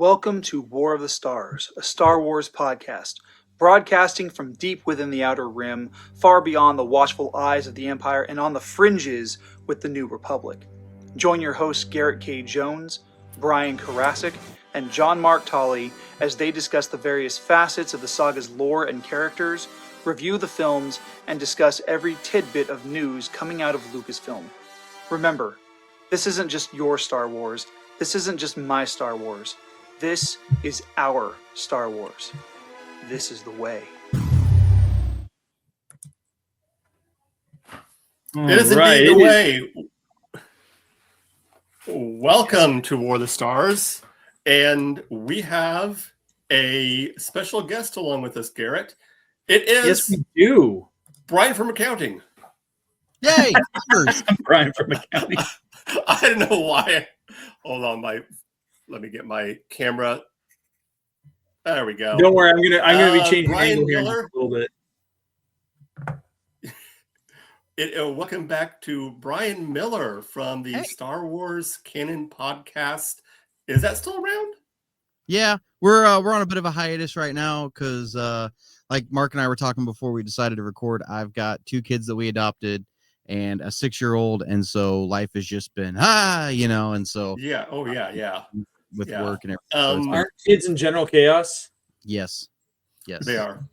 Welcome to War of the Stars, a Star Wars podcast, broadcasting from deep within the Outer Rim, far beyond the watchful eyes of the Empire and on the fringes with the New Republic. Join your hosts Garrett K. Jones, Brian Karasik, and John Mark Tolley as they discuss the various facets of the saga's lore and characters, review the films, and discuss every tidbit of news coming out of Lucasfilm. Remember, this isn't just your Star Wars. This isn't just my Star Wars. This is our Star Wars. This is the way. It is indeed the way. Welcome to War of the Stars. And we have a special guest along with us, Garrett. It is Yes, we do. Brian from accounting. Yay! Brian from accounting. I don't know why. Hold on, let me get my camera. There we go. Don't worry, I'm gonna be changing Brian angle here Miller. a little bit. Welcome back to Brian Miller from the Star Wars Canon podcast. Is that still around? Yeah, we're on a bit of a hiatus right now because like Mark and I were talking before we decided to record. I've got 2 kids that we adopted and a 6-year-old, and so life has just been and so yeah. Oh yeah. With work and everything. Aren't kids in general chaos? Yes, they are.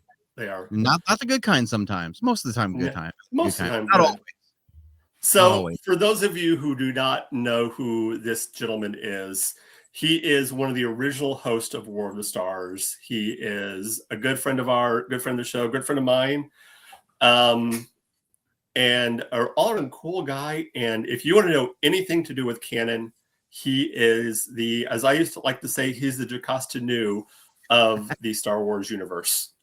Not the good kind. Sometimes, most of the time, good time. Most of the time, not always. So, for those of you who do not know who this gentleman is, he is one of the original hosts of War of the Stars. He is a good friend of the show, good friend of mine, and an all-around cool guy. And if you want to know anything to do with canon, he is as I used to like to say, he's the Jocasta Nu of the Star Wars universe.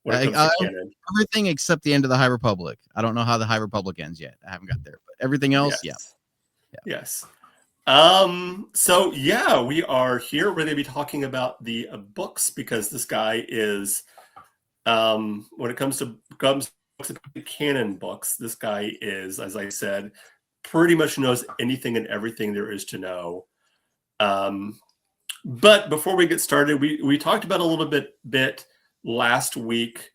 When it comes to canon. Everything except the end of the High Republic. I don't know how the High Republic ends yet. I haven't got there, but everything else, Yes. So we are here. We're going to be talking about the books because this guy is, when it comes to canon books, this guy is, as I said, pretty much knows anything and everything there is to know. But before we get started, we talked about a little bit last week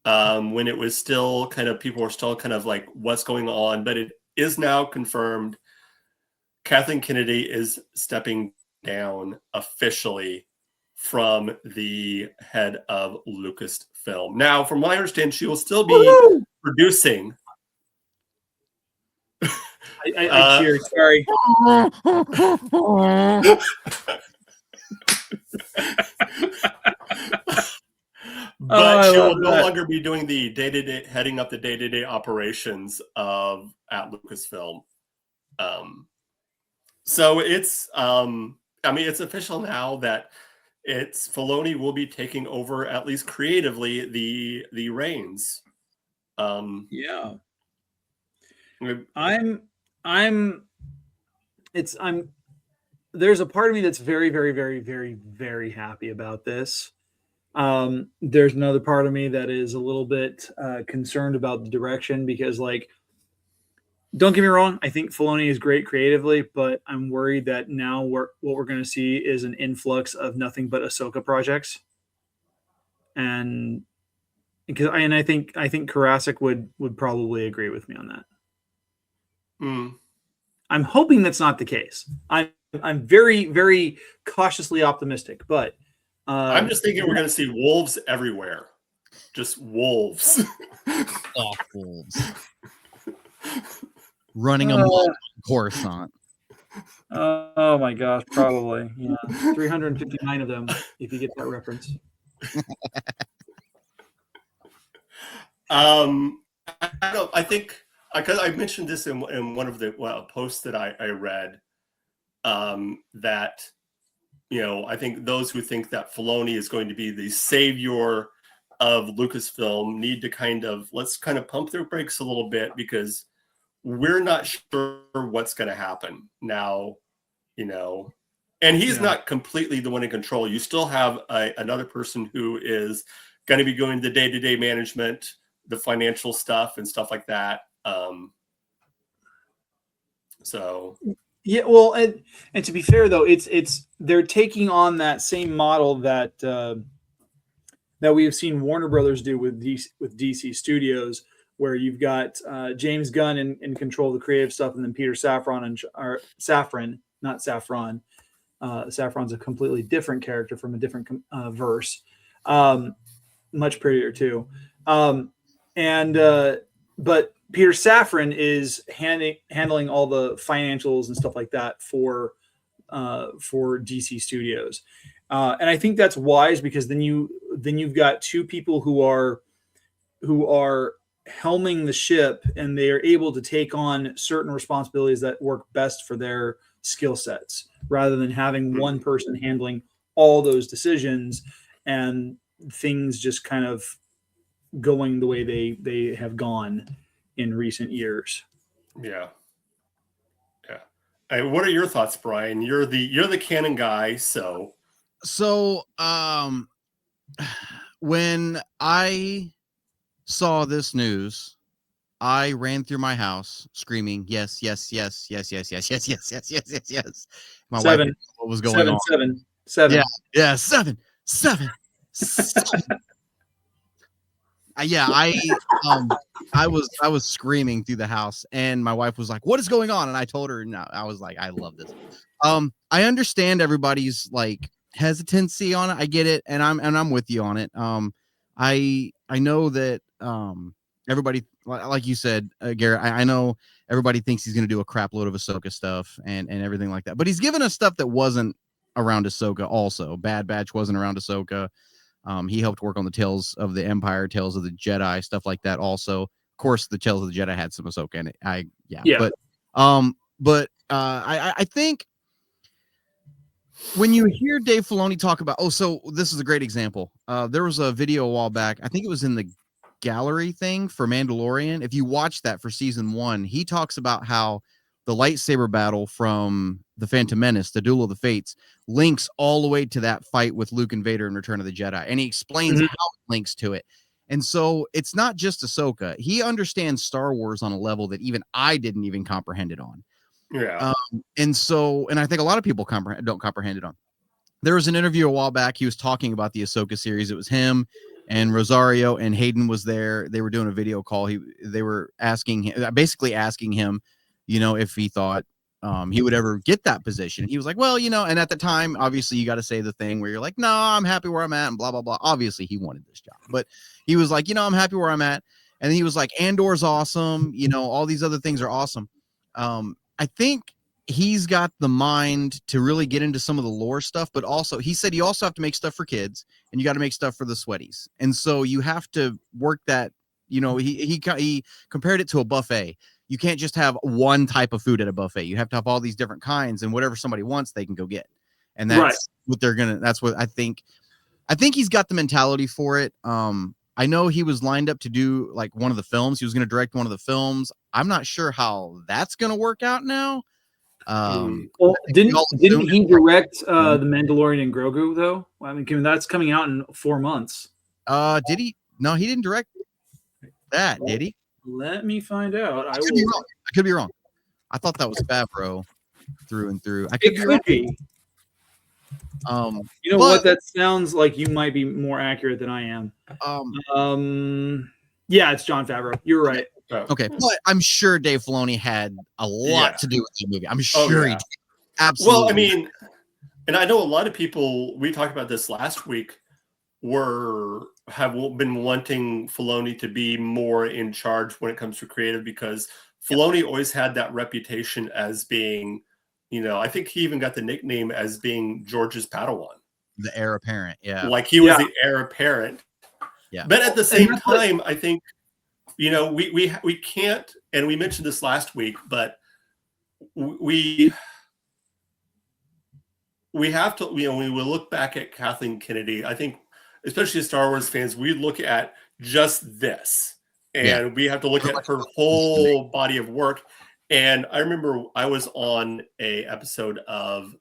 when it was still people were still kind of like what's going on, but it is now confirmed Kathleen Kennedy is stepping down officially from the head of Lucasfilm. Now, from what I understand, she will still be producing. I cheered. Sorry. But she will no longer be doing the day-to-day, heading up the day-to-day operations at Lucasfilm. So it's, it's official now that Filoni will be taking over, at least creatively, the reins. There's a part of me that's very, very, very, very, very happy about this. There's another part of me that is a little bit concerned about the direction because, don't get me wrong, I think Filoni is great creatively, but I'm worried that now what we're going to see is an influx of nothing but Ahsoka projects, and I think Karasik would probably agree with me on that. I'm hoping that's not the case. I'm very, very cautiously optimistic, but I'm just thinking we're going to see wolves everywhere. Just wolves. Wolves. Running a Coruscant. Oh my gosh, probably. Yeah. 359 of them, if you get that reference. I think, because I mentioned this in one of the posts that I read, that I think those who think that Filoni is going to be the savior of Lucasfilm need to let's pump their brakes a little bit because we're not sure what's going to happen now, and he's not completely the one in control. You still have another person who is going to be doing the day-to-day management, the financial stuff and stuff like that. So Yeah, well, and to be fair though, it's they're taking on that same model that that we have seen Warner Brothers do with DC Studios, where you've got James Gunn in control of the creative stuff, and then Peter Safran or Safran, not Saffron. Saffron's a completely different character from a different verse, much prettier too. And but Peter Safran is handling all the financials and stuff like that for DC Studios, and I think that's wise because then you've got two people who are helming the ship, and they are able to take on certain responsibilities that work best for their skill sets, rather than having one person handling all those decisions and things just kind of going the way they have gone in recent years. Yeah. What are your thoughts, Brian? You're the canon guy, so when I saw this news, I ran through my house screaming, yes, yes, yes, yes, yes, yes, yes, yes, yes, yes, yes, yes. My wife didn't know what was going on. Seven. Yeah, seven. Yeah, I was screaming through the house, and my wife was like, "What is going on?" And I told her, "No." I was like, "I love this." I understand everybody's like hesitancy on it. I get it, and I'm with you on it. I know that everybody, like you said, Garrett. I know everybody thinks he's going to do a crap load of Ahsoka stuff and everything like that, but he's given us stuff that wasn't around Ahsoka. Also, Bad Batch wasn't around Ahsoka. He helped work on the Tales of the Empire, Tales of the Jedi, stuff like that. Also, of course, the Tales of the Jedi had some Ahsoka in it. But I think when you hear Dave Filoni talk about, so this is a great example. There was a video a while back. I think it was in the gallery thing for Mandalorian. If you watch that for season 1, he talks about how the lightsaber battle from the Phantom Menace, the Duel of the Fates, links all the way to that fight with Luke and Vader in Return of the Jedi. And he explains how it links to it. And so it's not just Ahsoka. He understands Star Wars on a level that even I didn't even comprehend it on. Yeah. And I think a lot of people don't comprehend it on. There was an interview a while back. He was talking about the Ahsoka series. It was him and Rosario, and Hayden was there. They were doing a video call. They were basically asking him, if he thought he would ever get that position. He was like, well, and at the time, obviously you got to say the thing where you're like, no, I'm happy where I'm at and blah, blah, blah. Obviously he wanted this job, but he was like, I'm happy where I'm at. And he was like, Andor's awesome. All these other things are awesome. I think he's got the mind to really get into some of the lore stuff, but also he said you also have to make stuff for kids and you got to make stuff for the sweaties. And so you have to work that, he compared it to a buffet. You can't just have one type of food at a buffet. You have to have all these different kinds, and whatever somebody wants, they can go get. And that's what that's what I think he's got the mentality for it. I know he was lined up to do like one of the films. He was going to direct one of the films. I'm not sure how that's going to work out now. Well, didn't he direct The Mandalorian and Grogu though? I mean, that's coming out in 4 months. Did he? No, he didn't direct that, did he? Let me find out. I could be wrong. I thought that was Favreau through and through. It could be. What? That sounds like you might be more accurate than I am. Yeah, it's Jon Favreau. You're right. Okay, but I'm sure Dave Filoni had a lot to do with the movie. I'm sure he did. Absolutely. Well, I mean, and I know a lot of people, we talked about this last week, have been wanting Filoni to be more in charge when it comes to creative, because Filoni always had that reputation as being, I think he even got the nickname as being George's Padawan. The heir apparent, yeah. Like he was the heir apparent. Yeah. But at the same time, I think, we can't, and we mentioned this last week, but we have to, when we look back at Kathleen Kennedy, I think, especially as Star Wars fans, we look at just this, and we have to look at her whole body of work. And I remember I was on a episode of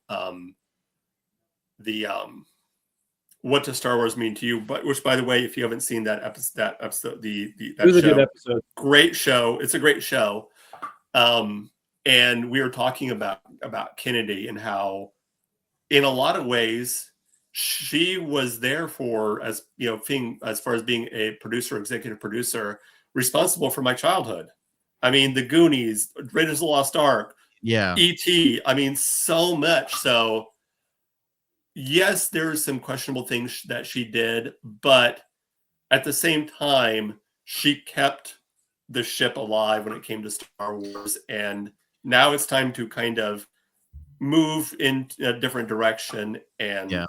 What Does Star Wars Mean to You? But which, by the way, if you haven't seen that episode, it was a good episode. Great show. It's a great show. And we were talking about Kennedy and how, in a lot of ways, she was there for, as you know, as far as being a producer, executive producer, responsible for my childhood. I mean, The Goonies, Raiders of the Lost Ark, Yeah. E.T. I mean, so much. So, yes, there are some questionable things that she did, but at the same time, she kept the ship alive when it came to Star Wars, and now it's time to kind of move in a different direction. And Yeah.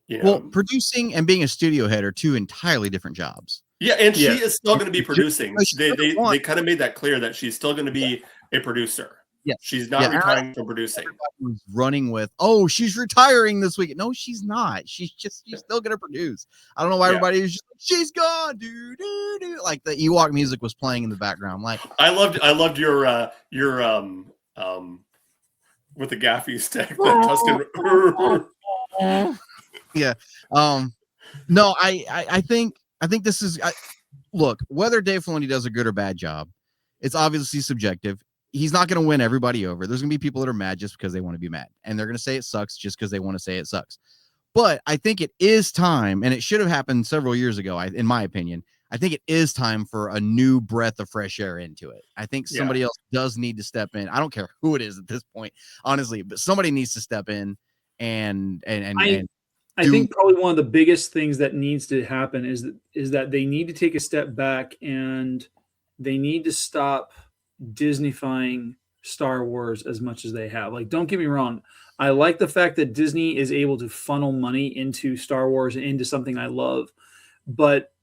you know, Well, producing and being a studio head are two entirely different jobs. yeah, and she Yes. is still going to be producing. She They doesn't want- kind of made that clear that she's still going to be a producer. Yes. She's not retiring from producing. Was running with, oh, she's retiring this week. No, she's not. She's still gonna produce. I don't know why everybody is just like, she's gone, like the Ewok music was playing in the background. Like I loved your with the gaffy stick, the Tuscan. Yeah. No, I think this is look, whether Dave Filoni does a good or bad job, it's obviously subjective. He's not going to win everybody over. There's going to be people that are mad just because they want to be mad, and they're going to say it sucks just because they want to say it sucks. But I think it is time, and it should have happened several years ago, in my opinion. I think it is time for a new breath of fresh air into it. I think somebody else does need to step in. I don't care who it is at this point, honestly, but somebody needs to step in and I think probably one of the biggest things that needs to happen is that they need to take a step back and they need to stop Disneyfying Star Wars as much as they have. Like, don't get me wrong. I like the fact that Disney is able to funnel money into Star Wars and into something I love. But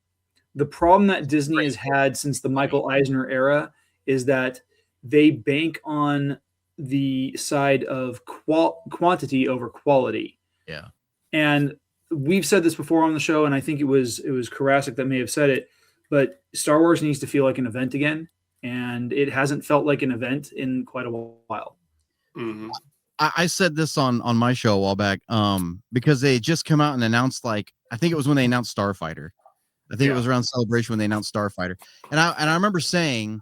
the problem that Disney has had since the Michael Eisner era is that they bank on the side of quantity over quality. Yeah. And we've said this before on the show, and I think it was Karasik that may have said it, but Star Wars needs to feel like an event again. And it hasn't felt like an event in quite a while. Mm-hmm. I said this on my show a while back, because they just come out and announced, like, I think it was when they announced Starfighter. I think it was around Celebration when they announced Starfighter. And I remember saying,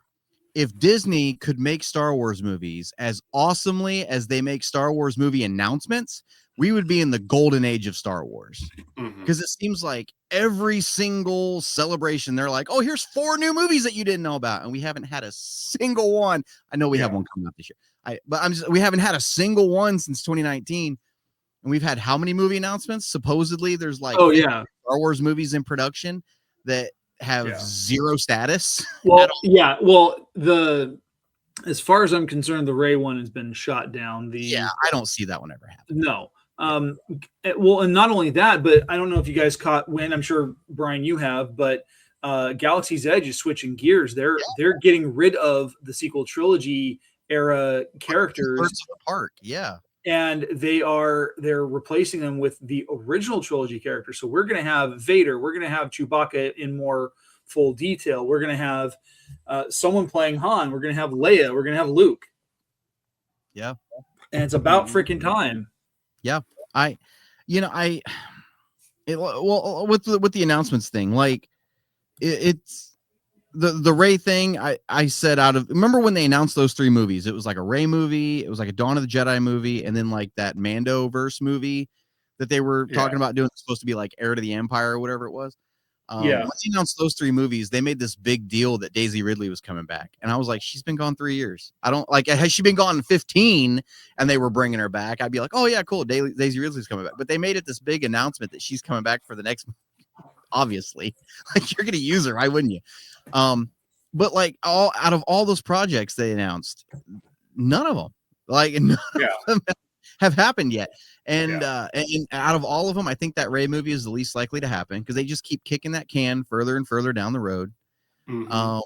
if Disney could make Star Wars movies as awesomely as they make Star Wars movie announcements, we would be in the golden age of Star Wars. Because it seems like every single celebration, they're like, oh, here's 4 new movies that you didn't know about. And we haven't had a single one. I know we have one coming out this year. We haven't had a single one since 2019. And we've had how many movie announcements? Supposedly there's like Star Wars movies in production that have zero status. Well, yeah. Well, as far as I'm concerned, the Rey one has been shot down. I don't see that one ever happen. No. Well, and not only that, but I don't know if you guys caught when, I'm sure Brian you have, but Galaxy's Edge is switching gears. They're getting rid of the sequel trilogy era characters apart. Yeah. And they're replacing them with the original trilogy characters. So we're going to have Vader, we're going to have Chewbacca in more full detail. We're going to have someone playing Han. We're going to have Leia. We're going to have Luke. Yeah. And it's about freaking time. Yeah. With the announcements thing, like it's the Rey thing. I said remember when they announced those 3 movies, it was like a Rey movie, it was like a Dawn of the Jedi movie, and then like that Mando verse movie that they were talking about doing, supposed to be like Heir to the Empire or whatever it was. Once they announced those 3 movies, they made this big deal that Daisy Ridley was coming back. And I was like, she's been gone 3 years. I don't like, has she been gone 15 and they were bringing her back? I'd be like, oh yeah, cool. Daisy Ridley's coming back. But they made it this big announcement that she's coming back for the next movie. Obviously, like, you're going to use her. Why wouldn't you? But like out of all those projects they announced, none of them have happened yet. And out of all of them, I think that Rey movie is the least likely to happen because they just keep kicking that can further and further down the road. I'm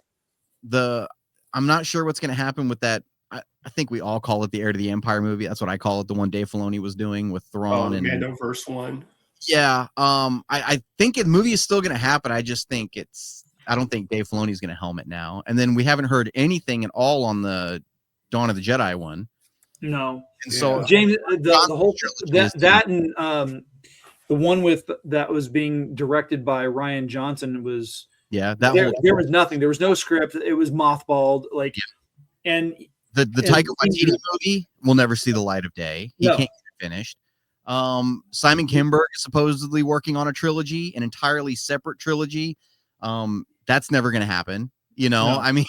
not sure what's going to happen with that. I think we all call it the Heir to the Empire movie. That's what I call it. The one Dave Filoni was doing with Thrawn and Mandoverse one. Yeah. I think the movie is still going to happen. I just think I don't think Dave Filoni is going to helm it now. And then we haven't heard anything at all on the Dawn of the Jedi one. No. And so James, the whole that and the one that was being directed by Ryan Johnson was there was nothing. There was no script. It was mothballed. And The Taika And- Waititi movie will never see the light of day. He No. can't get it finished. Simon Kinberg is supposedly working on a trilogy, an entirely separate trilogy. That's never going to happen. You know, No. I mean,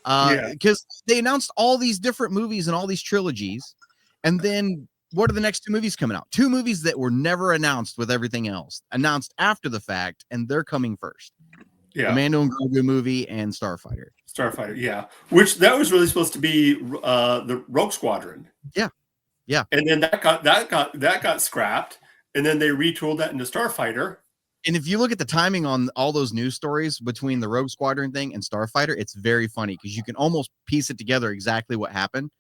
Yeah. because they announced all these different movies and all these trilogies, and then what are the next two movies coming out? Two movies that were never announced with everything else, announced after the fact, and they're coming first. Yeah. The Mando and Grogu movie and Starfighter. Starfighter, yeah. Which that was really supposed to be the Rogue Squadron. Yeah. Yeah. And then that got scrapped, and then they retooled that into Starfighter. And if you look at the timing on all those news stories between the Rogue Squadron thing and Starfighter, it's very funny because you can almost piece it together exactly what happened.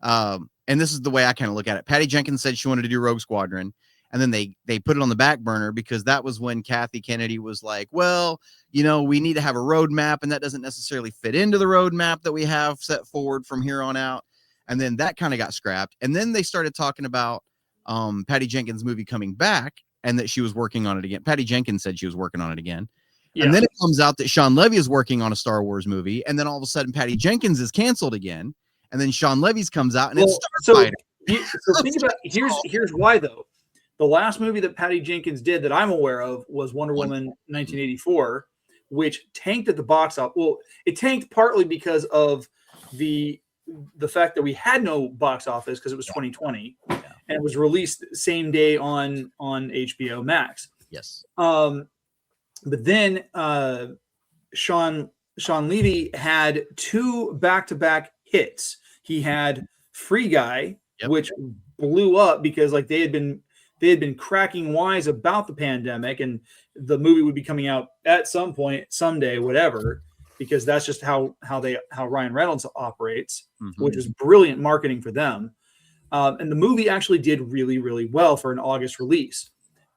And this is the way I kind of look at it. Patty Jenkins said she wanted to do Rogue Squadron, and then they put it on the back burner because that was when Kathy Kennedy was like, well, you know, we need to have a roadmap, and that doesn't necessarily fit into the roadmap that we have set forward from here on out. And then that kind of got scrapped. And then they started talking about Patty Jenkins' movie coming back and that she was working on it again. Patty Jenkins said she was working on it again. Yeah. And then it comes out that Sean Levy is working on a Star Wars movie. And then all of a sudden, Patty Jenkins is canceled again. And then Sean Levy's comes out and it's Starfighter. So think about here's why though. The last movie that Patty Jenkins did that I'm aware of was Wonder Woman 1984, which tanked at the box office. Well, it tanked partly because of the fact that we had no box office because it was 2020 and it was released same day on HBO Max. Yes. But then Sean Levy had two back-to-back hits. He had Free Guy, which blew up because like they had been cracking wise about the pandemic and the movie would be coming out at some point, someday, whatever, because that's just how Ryan Reynolds operates, which is brilliant marketing for them. And the movie actually did really, really well for an August release.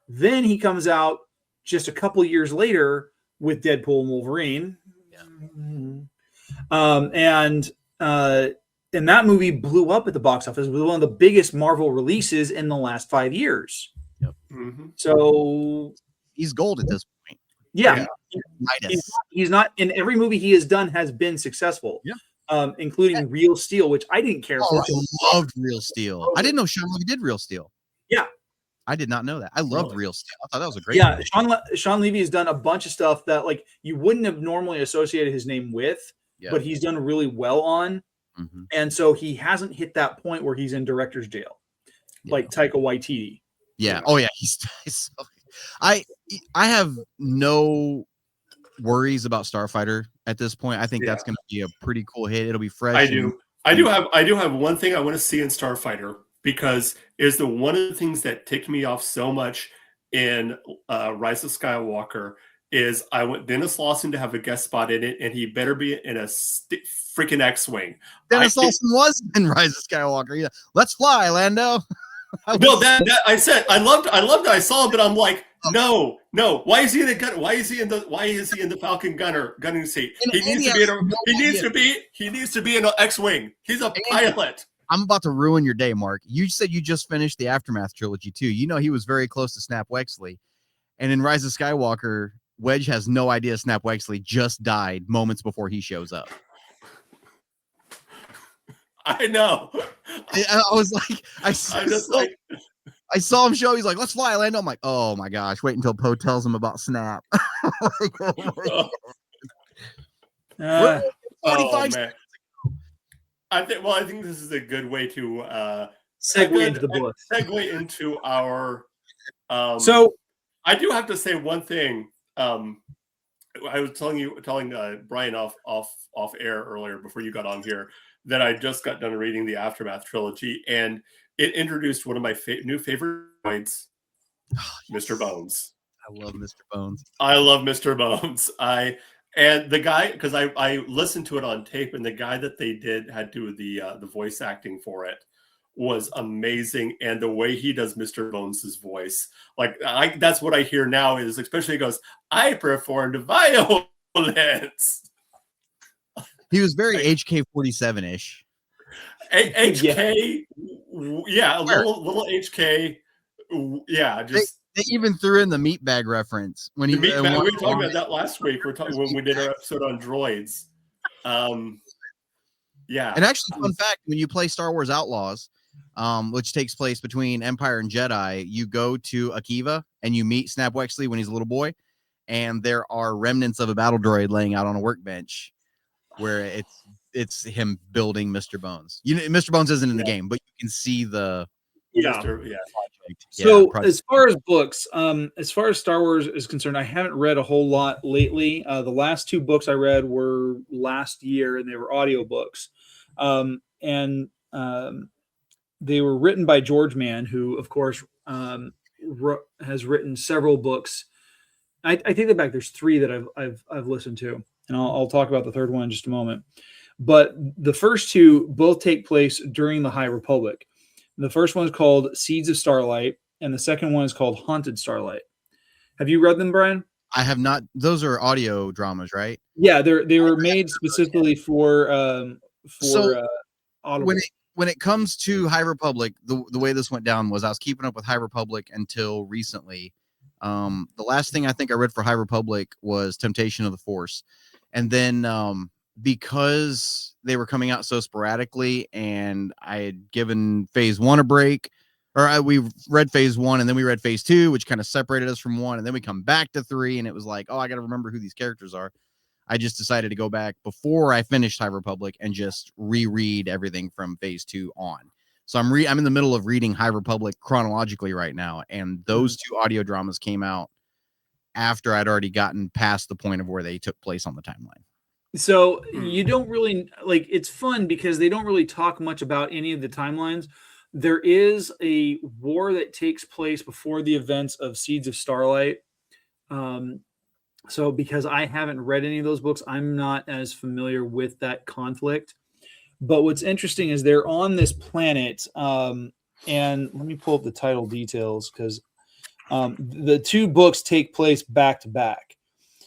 Then he comes out just a couple years later with Deadpool and Wolverine. And that movie blew up at the box office. It was one of the biggest Marvel releases in the last 5 years. Yep. So he's gold at this point. Yeah. He's not in every movie he has done has been successful. Yeah. Including Real Steel, which I didn't care for. I loved Real Steel. I didn't know Sean Levy did Real Steel. Yeah. I did not know that. I loved Real Steel. I thought that was a great movie. Sean Levy has done a bunch of stuff that like you wouldn't have normally associated his name with, but he's done really well on. And so he hasn't hit that point where he's in director's jail, like Taika Waititi. Yeah. Oh yeah. He's I have no worries about Starfighter at this point. I think that's going to be a pretty cool hit. It'll be fresh. I do have one thing I want to see in Starfighter because is the one of the things that ticked me off so much in Rise of Skywalker is I want Dennis Lawson to have a guest spot in it, and he better be in a freaking X-wing. Dennis Lawson was in Rise of Skywalker. Yeah, let's fly, Lando. No, that I said I loved that I saw him, but I'm like, no. Why is he in the gun? Why is he in the Falcon gunning seat? He needs to be in an X-wing. He's a pilot. I'm about to ruin your day, Mark. You said you just finished the Aftermath trilogy too. You know he was very close to Snap Wexley, and in Rise of Skywalker, Wedge has no idea Snap Wexley just died moments before he shows up. I know. I was like, I saw him show. He's like, "Let's fly, Lando." I'm like, "Oh my gosh!" Wait until Poe tells him about Snap. Like, oh man. I think this is a good way to segue into the book. Segue into our. So I do have to say one thing. I was telling Brian off air earlier before you got on here that I just got done reading the Aftermath trilogy, and it introduced one of my new favorite droids, Mr. Bones. I love Mr. Bones. I love Mr. Bones. And the guy, because I listened to it on tape, and the guy that they had do the voice acting for it was amazing, and the way he does Mr. Bones' voice, like that's what I hear now is especially he goes, "I performed violence." He was very HK-47-ish. HK, yeah, a little HK, yeah. Just they even threw in the meat bag reference when he. We were talking about that last week. When we did our episode on droids. Yeah. And actually, fun fact: when you play Star Wars Outlaws, which takes place between Empire and Jedi, you go to Akiva and you meet Snap Wexley when he's a little boy, and there are remnants of a battle droid laying out on a workbench where it's him building Mr. Bones. Mr. Bones isn't in the game, but you can see the Project. So as far as books, as far as Star Wars is concerned, I haven't read a whole lot lately. The last 2 books I read were last year, and they were audiobooks. They were written by George Mann, who, of course, has written several books. I take that back. There's 3 that I've listened to, and I'll talk about the third one in just a moment. But the first 2 both take place during the High Republic. The first one is called Seeds of Starlight, and the second one is called Haunted Starlight. Have you read them, Brian? I have not. Those are audio dramas, right? Yeah, they were made specifically for Audible. When it comes to High Republic, the way this went down was I was keeping up with High Republic until recently. The last thing I think I read for High Republic was Temptation of the Force, and then because they were coming out so sporadically, and I had given Phase 1 a break, we read Phase 1 and then we read Phase 2, which kind of separated us from 1, and then we come back to 3, and it was like, oh, I got to remember who these characters are. I just decided to go back before I finished High Republic and just reread everything from Phase 2 on. So I'm in the middle of reading High Republic chronologically right now, and those 2 audio dramas came out after I'd already gotten past the point of where they took place on the timeline. So you don't really it's fun because they don't really talk much about any of the timelines. There is a war that takes place before the events of Seeds of Starlight. So because I haven't read any of those books, I'm not as familiar with that conflict. But what's interesting is they're on this planet, and let me pull up the title details because the 2 books take place back to back.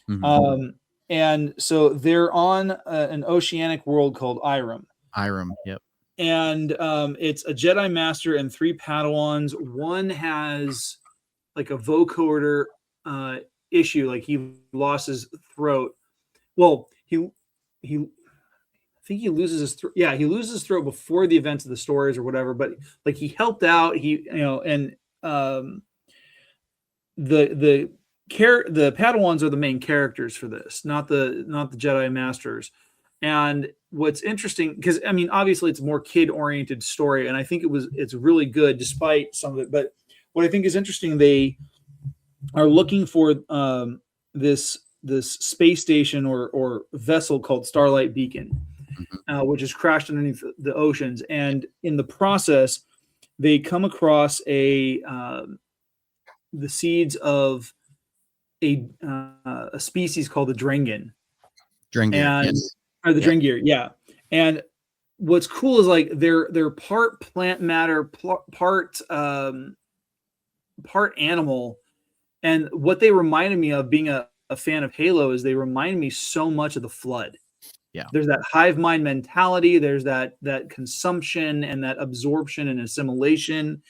Mm-hmm. And so they're on an oceanic world called Irem. Yep. And it's a Jedi Master and 3 Padawans. One has like a vocoder issue, like he lost his throat. Well, I think he loses his throat. Yeah, he loses his throat before the events of the stories or whatever. But like he helped out. And the Padawans are the main characters for this, not the Jedi Masters. And what's interesting, because I mean, obviously it's a more kid-oriented story, and I think it's really good despite some of it. But what I think is interesting, they are looking for this space station or vessel called Starlight Beacon, which is crashed underneath the oceans. And in the process, they come across the seeds of a species called the Drengen. Yes. Or the Drengir, yeah. And what's cool is like they're part plant matter, part animal. And what they reminded me of, being a fan of Halo, is they remind me so much of the Flood. Yeah. There's that hive mind mentality. There's that consumption and that absorption and assimilation.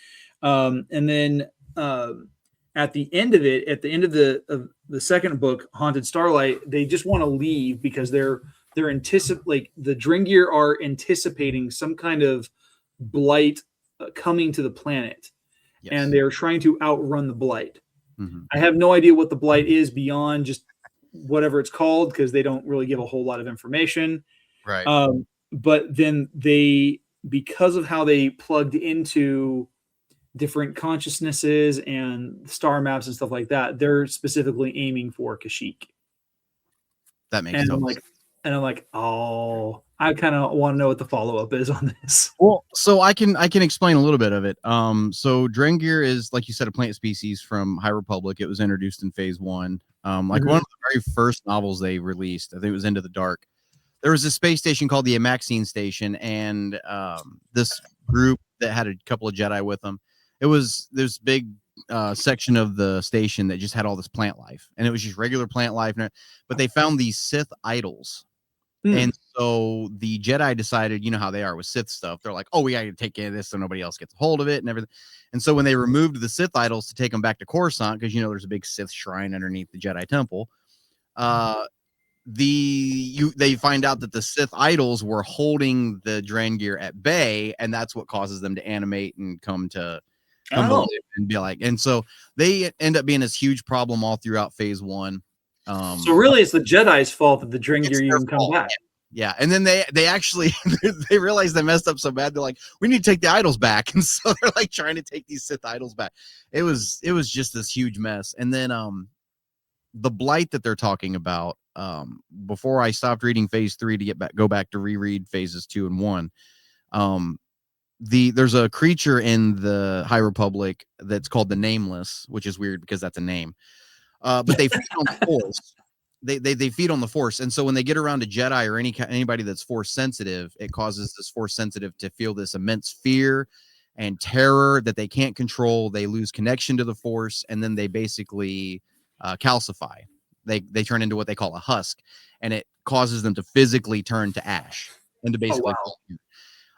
And then at the end of it, at the end of the second book, Haunted Starlight, they just want to leave because they're the Drengir are anticipating some kind of blight coming to the planet. Yes. And they're trying to outrun the blight. Mm-hmm. I have no idea what the blight is beyond just whatever it's called, because they don't really give a whole lot of information. Right. But then because of how they plugged into different consciousnesses and star maps and stuff like that, they're specifically aiming for Kashyyyk. That makes sense. I'm like, oh, I kind of want to know what the follow-up is on this. Well, so I can explain a little bit of it. So Drengir is, like you said, a plant species from High Republic. It was introduced in Phase 1. One of the very first novels they released, I think it was Into the Dark. There was a space station called the Amaxine Station, and this group that had a couple of Jedi with them. It was this big section of the station that just had all this plant life, and it was just regular plant life. But they found these Sith idols. And so the Jedi decided, you know how they are with Sith stuff. They're like, oh, we got to take care of this so nobody else gets a hold of it and everything. And so when they removed the Sith idols to take them back to Coruscant, because, there's a big Sith shrine underneath the Jedi temple, they find out that the Sith idols were holding the Drengir at bay, and that's what causes them to animate and come to live and be like. And so they end up being this huge problem all throughout Phase 1. So really, it's the Jedi's fault that the Drengir even come back. Yeah, and then they actually they realize they messed up so bad. They're like, we need to take the idols back, and so they're like trying to take these Sith idols back. It was just this huge mess. And then the blight that they're talking about. Before I stopped reading Phase 3 to go back to reread Phases 2 and 1. There's a creature in the High Republic that's called the Nameless, which is weird because that's a name. But they feed on the Force. They feed on the Force, and so when they get around a Jedi or anybody that's Force sensitive, it causes this Force sensitive to feel this immense fear and terror that they can't control. They lose connection to the Force, and then they basically calcify. They turn into what they call a husk, and it causes them to physically turn to ash and to basically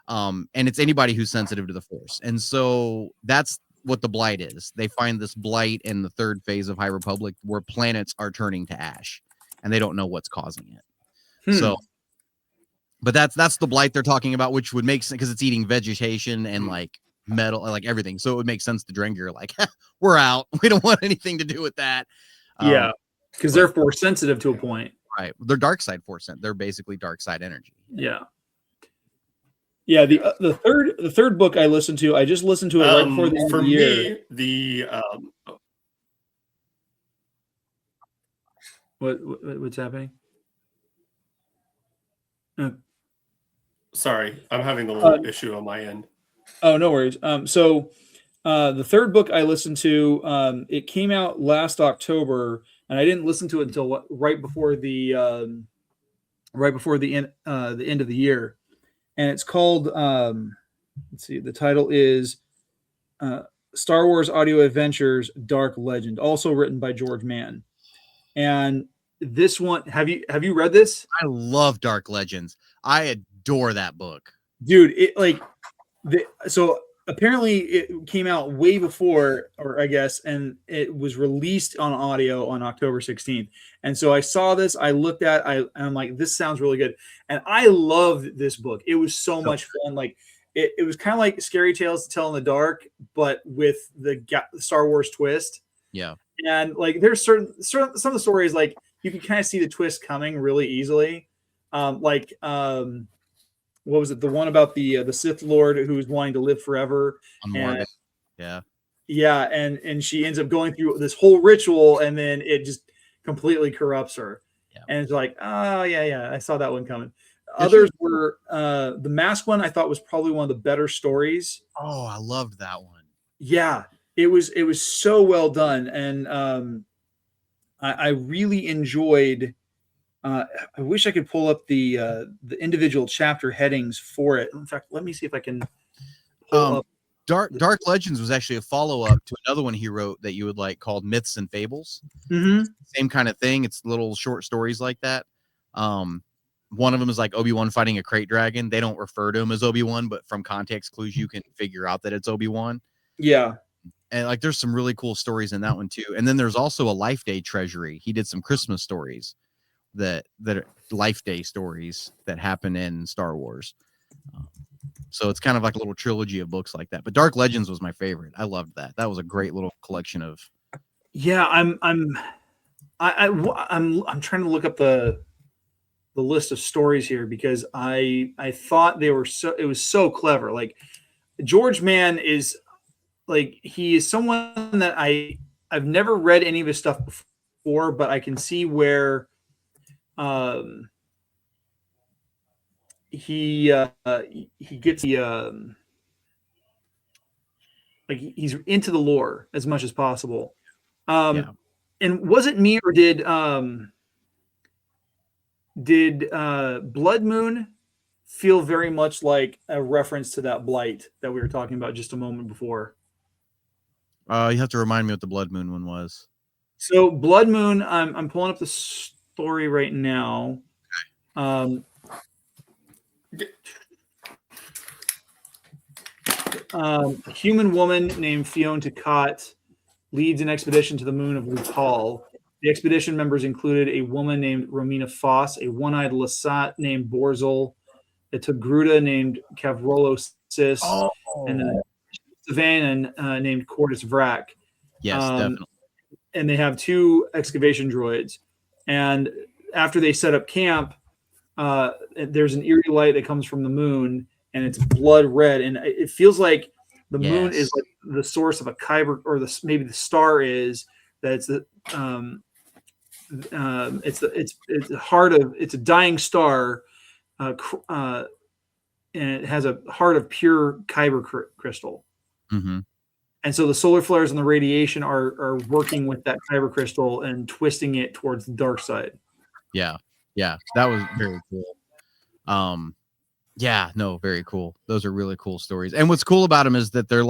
and it's anybody who's sensitive to the Force. And so that's what the blight is. They find this blight in the 3rd phase of High Republic where planets are turning to ash and they don't know what's causing it. So but that's the blight they're talking about, which would make sense because it's eating vegetation and like metal, like everything. So it would make sense to Drengir, like, we're out. We don't want anything to do with that. Yeah. Because they're Force sensitive to a point. Right. They're dark side Force sensitive. They're basically dark side energy. Yeah. Yeah. The third book I listened to, I just listened to it right before the end of the year. What's happening? Sorry, I'm having a little issue on my end. Oh, no worries. So the third book I listened to, it came out last October, and I didn't listen to it until right before the end of the year. And it's called, let's see, the title is Star Wars Audio Adventures Dark Legend, also written by George Mann. And this one, have you read this? I love Dark Legends. I adore that book. Dude, so apparently it came out way before, or I guess, and it was released on audio on October 16th. And so I saw this, I looked at, I'm like, this sounds really good. And I loved this book. It was so much fun. Like it was kind of like Scary Tales to Tell in the Dark, but with the Star Wars twist. Yeah. And like, there's some of the stories, like you can kind of see the twist coming really easily. What was it? The one about the Sith Lord who's wanting to live forever. And, and she ends up going through this whole ritual, and then it just completely corrupts her. Yeah. And it's like, oh yeah, I saw that one coming. Others were the Mask one. I thought was probably one of the better stories. Oh, I loved that one. Yeah, it was so well done, and I really enjoyed. I wish I could pull up the individual chapter headings for it. In fact, let me see if I can pull up. Dark Legends was actually a follow-up to another one he wrote that you would like called Myths and Fables. Mm-hmm. Same kind of thing. It's little short stories like that. One of them is like Obi-Wan fighting a crate dragon. They don't refer to him as Obi-Wan, but from context clues, you can figure out that it's Obi-Wan. Yeah. And like, there's some really cool stories in that one too. And then there's also a Life Day Treasury. He did some Christmas stories that are Life Day stories that happen in Star Wars. So it's kind of like a little trilogy of books like that. But Dark Legends was my favorite. I loved that. That was a great little collection of. Yeah, I'm trying to look up the list of stories here because I thought it was so clever. Like George Mann is like, he is someone that I've never read any of his stuff before, but I can see where he gets the like he's into the lore as much as possible. And was it me, or did Blood Moon feel very much like a reference to that blight that we were talking about just a moment before? You have to remind me what the Blood Moon one was. So Blood Moon, I'm pulling up the story right now. A human woman named Fiona Takot leads an expedition to the moon of Lutal The expedition members included a woman named Romina Foss, a one-eyed Lasat named Borzel, a Togruta named Cavrolosis, and a Savannan named Cordis Vrac. Yes, definitely. And they have 2 excavation droids. And after they set up camp, there's an eerie light that comes from the moon, and it's blood red, and it feels like the moon is like the source of a kyber, or maybe the star is that it's the it's a heart of, it's a dying star, and it has a heart of pure kyber crystal. Mm-hmm. And so the solar flares and the radiation are working with that kyber crystal and twisting it towards the dark side. Yeah, that was very cool. Yeah, no, very cool. Those are really cool stories. And what's cool about them is that they're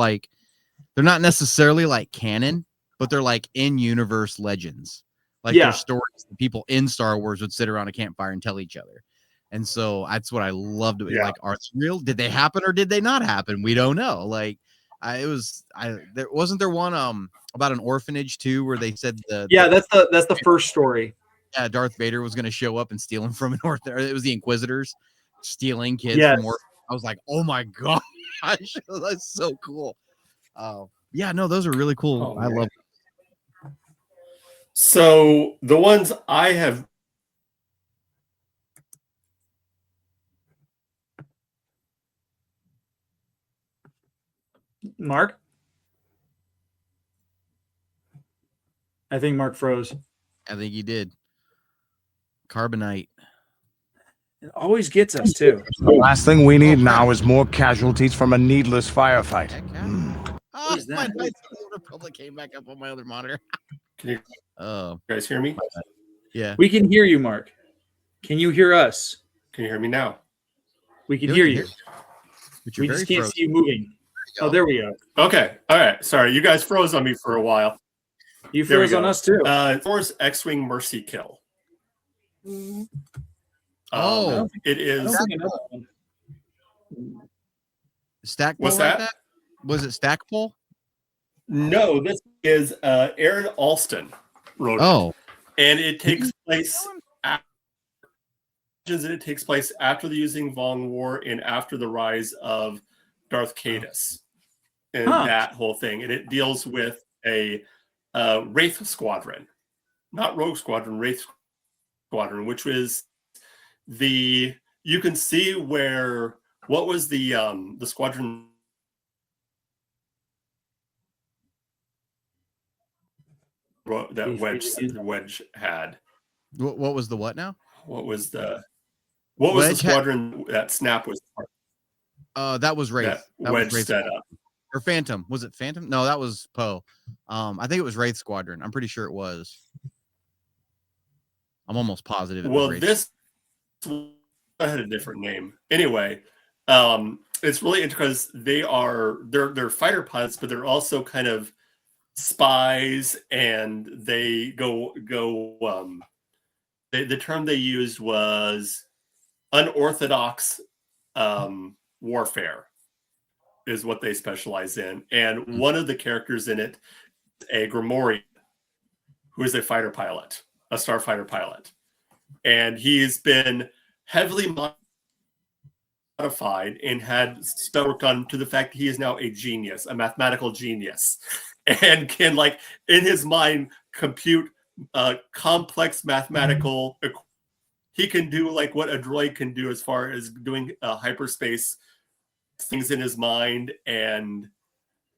not necessarily like canon, but they're like in-universe legends. Like they're stories that people in Star Wars would sit around a campfire and tell each other. And so that's what I loved. Yeah. Like, are they real? Did they happen or did they not happen? We don't know. Like, there wasn't there one about an orphanage too, where they said that's the first story. Yeah, Darth Vader was going to show up and steal him from an orphanage. It was the Inquisitors stealing kids from orphanages. I was like, oh my gosh, that's so cool. Yeah, no, those are really cool. I love them. So the ones I have. Mark? I think Mark froze. I think he did. Carbonite. It always gets us too. The last thing we need now is more casualties from a needless firefight. Oh, is that? my Knights of the Old Republic came back up on my other monitor. Can you guys hear me? Yeah. We can hear you, Mark. Can you hear us? Can you hear me now? We can hear you. But We just can't see you moving. Oh, there we go. Okay. All right. Sorry, you guys froze on me for a while. You froze on us too. Force X-Wing Mercy Kill. It is. Stackpole. What's like that? Was it Stackpole? No, this is Aaron Alston wrote it. And it takes place after the Using Vong War and after the rise of Darth Caedus and that whole thing. And it deals with a Wraith Squadron, not Rogue Squadron, Wraith Squadron, which is you can see where, what was the squadron that Wedge had. What was the what now? What was the squadron that Snap was part that was Wraith. That Wedge was Wraith set up. Or Phantom. Was it Phantom? No, that was Poe. I think it was Wraith Squadron. I'm pretty sure it was. I'm almost positive. This had a different name. Anyway, it's really interesting because they're fighter pilots, but they're also kind of spies, and they go. The term they used was unorthodox warfare is what they specialize in. And one of the characters in it, a Grimoire, who is a fighter pilot, a starfighter pilot. And he's been heavily modified and had worked on to the fact that he is now a genius, a mathematical genius, and can, like, in his mind, compute complex mathematical. He can do like what a droid can do as far as doing hyperspace things in his mind, and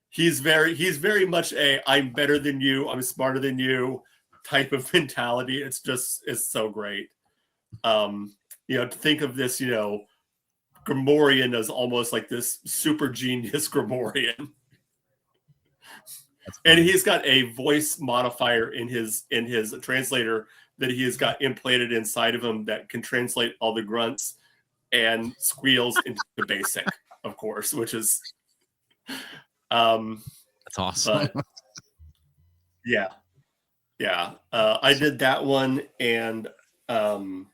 he's very much a I'm better than you, I'm smarter than you type of mentality. It's so great. To think of this, Grimoire as almost like this super genius Grimoire. And he's got a voice modifier in his translator that he has got implanted inside of him that can translate all the grunts and squeals into the basic, of course, which is that's awesome. But, yeah. I did that one, and of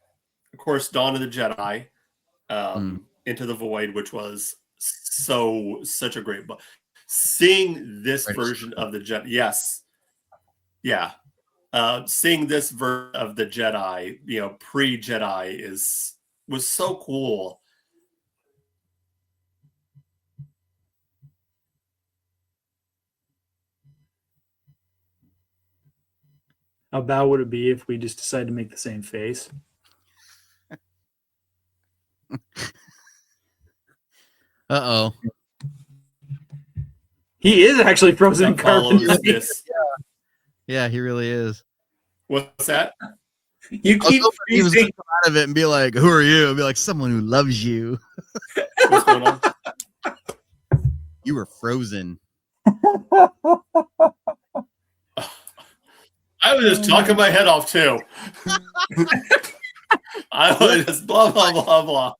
course, Dawn of the Jedi, Into the Void, which was such a great book. Seeing this version of the Jedi, yes, yeah, seeing this version of the Jedi, pre-Jedi, was so cool. How bad would it be if we just decided to make the same face? Uh-oh. He is actually frozen in That follows carbon. this. Yeah, he really is. What's that? You I was keep hoping he was going freezing. to come out of it and be like, "Who are you?" And be like, "Someone who loves you." What's going on? You were frozen. I was just talking my head off too. I was just blah blah blah blah.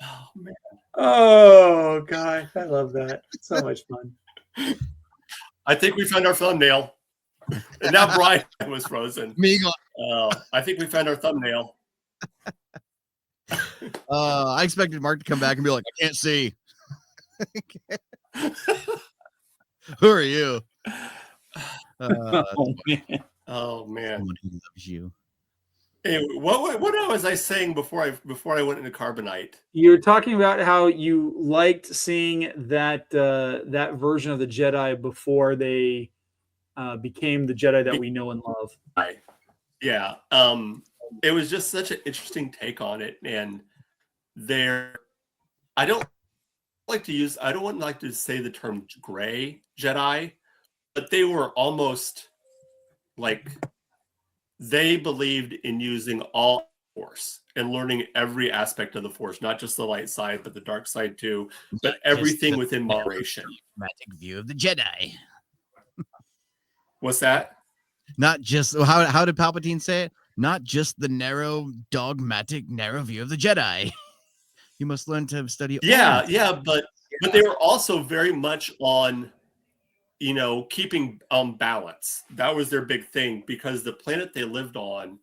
Oh man. Oh God, I love that. So much fun. I think we found our thumbnail. And now Brian was frozen. Me going, I think we found our thumbnail. I expected Mark to come back and be like, "I can't see." Who are you? Oh, man. Oh man. Someone who loves you. Anyway, what was I saying before I went into Carbonite? You're talking about how you liked seeing that that version of the Jedi before they became the Jedi that we know and love. Yeah. It was just such an interesting take on it, and I don't like to say the term gray Jedi, but they were almost like they believed in using all Force and learning every aspect of the Force, not just the light side, but the dark side too, but everything within moderation. Dramatic view of the Jedi. What's that? Not just how did Palpatine say it? Not just the narrow view of the Jedi. You must learn to study. Yeah, but they were also very much on, keeping balance. That was their big thing, because the planet they lived on,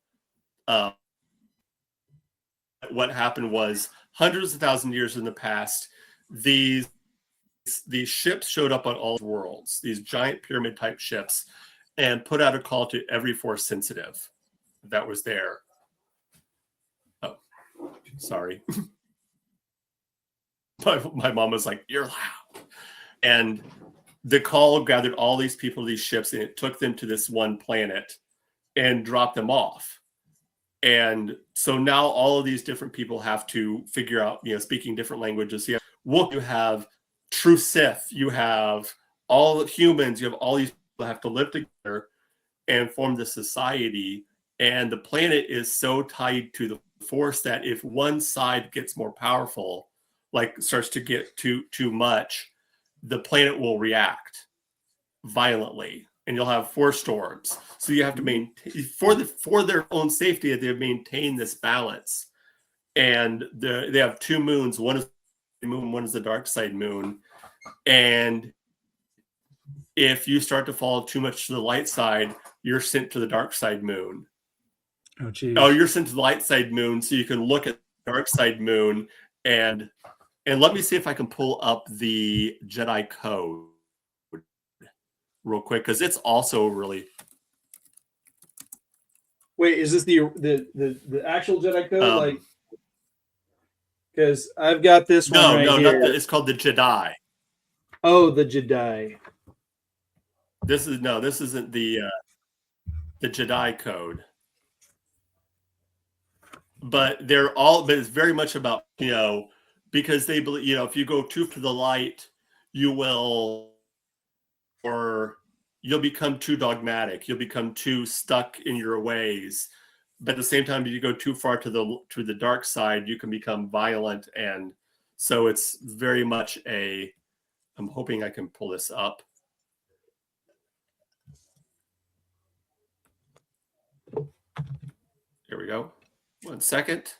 what happened was hundreds of thousand years in the past, these ships showed up on all worlds, these giant pyramid type ships, and put out a call to every Force sensitive that was there. Oh, sorry. My mom was like, "You're loud." And the call gathered all these people, these ships, and it took them to this one planet and dropped them off. And so now all of these different people have to figure out, speaking different languages. You have true Sith, you have all humans, you have all these people that have to live together and form this society. And the planet is so tied to the Force that if one side gets more powerful, like starts to get too much, the planet will react violently, and you'll have Force storms. So you have to maintain, for their own safety, they maintain this balance. And they have two moons. One is the moon, one is the dark side moon. And if you start to fall too much to the light side, you're sent to the dark side moon. Oh, geez. Oh, you're sent to the light side moon, so you can look at the dark side moon. And let me see if I can pull up the Jedi code real quick, because it's also really. Wait, is this the actual Jedi code? Because I've got this one right here. It's called the Jedi. Oh, the Jedi. This isn't the Jedi code. But it's very much about, because they believe, if you go too to the light, you'll become too dogmatic. You'll become too stuck in your ways. But at the same time, if you go too far to the dark side, you can become violent. And so it's very much I'm hoping I can pull this up. Here we go. 1 second.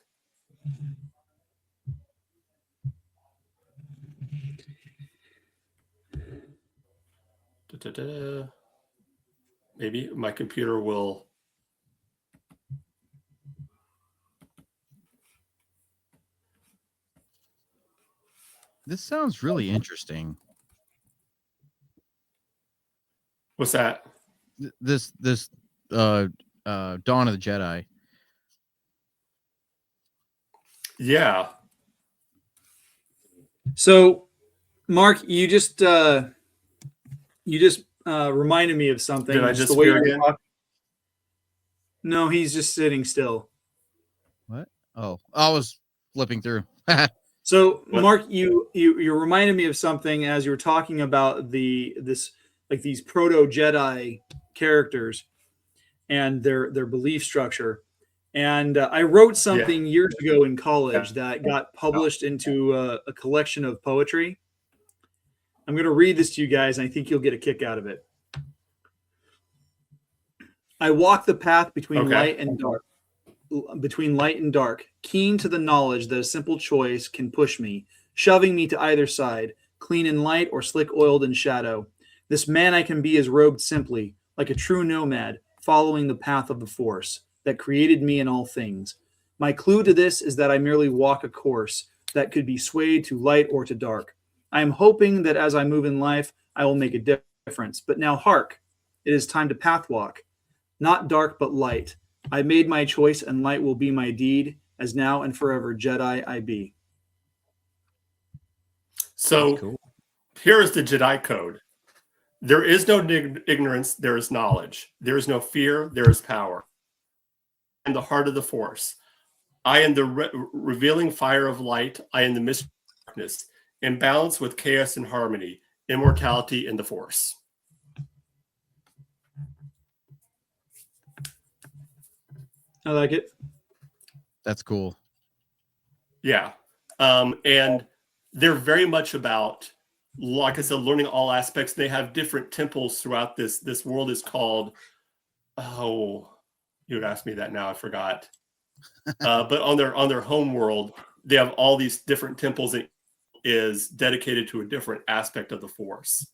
Maybe my computer will. This sounds really interesting. What's that? This Dawn of the Jedi. Yeah. So, Mark, you just reminded me of something. Did I Just the just way appear you were again? talking. No, he's just sitting still. What? Oh, I was flipping through. So, What? Mark, you reminded me of something as you were talking about these proto Jedi characters and their belief structure. And I wrote something years ago in college that got published into a collection of poetry. I'm going to read this to you guys, and I think you'll get a kick out of it. I walk the path between light and dark, keen to the knowledge that a simple choice can push me, shoving me to either side, clean in light or slick oiled in shadow. This man I can be is robed simply, like a true nomad, following the path of the force that created me in all things. My clue to this is that I merely walk a course that could be swayed to light or to dark. I am hoping that as I move in life, I will make a difference. But now, hark, it is time to path walk. Not dark, but light. I made my choice, and light will be my deed, as now and forever Jedi I be. So Cool. here is the Jedi code. There is no ignorance, there is knowledge. There is no fear, there is power. In the heart of the Force, I am the revealing fire of light. I am the mystery of darkness, in balance with chaos and harmony, immortality in the Force. I like it. That's cool. Yeah. And they're very much about, like I said, learning all aspects. They have different temples throughout this. This world is called, oh, you would ask me that now, I forgot. But on their home world, they have all these different temples that is dedicated to a different aspect of the Force.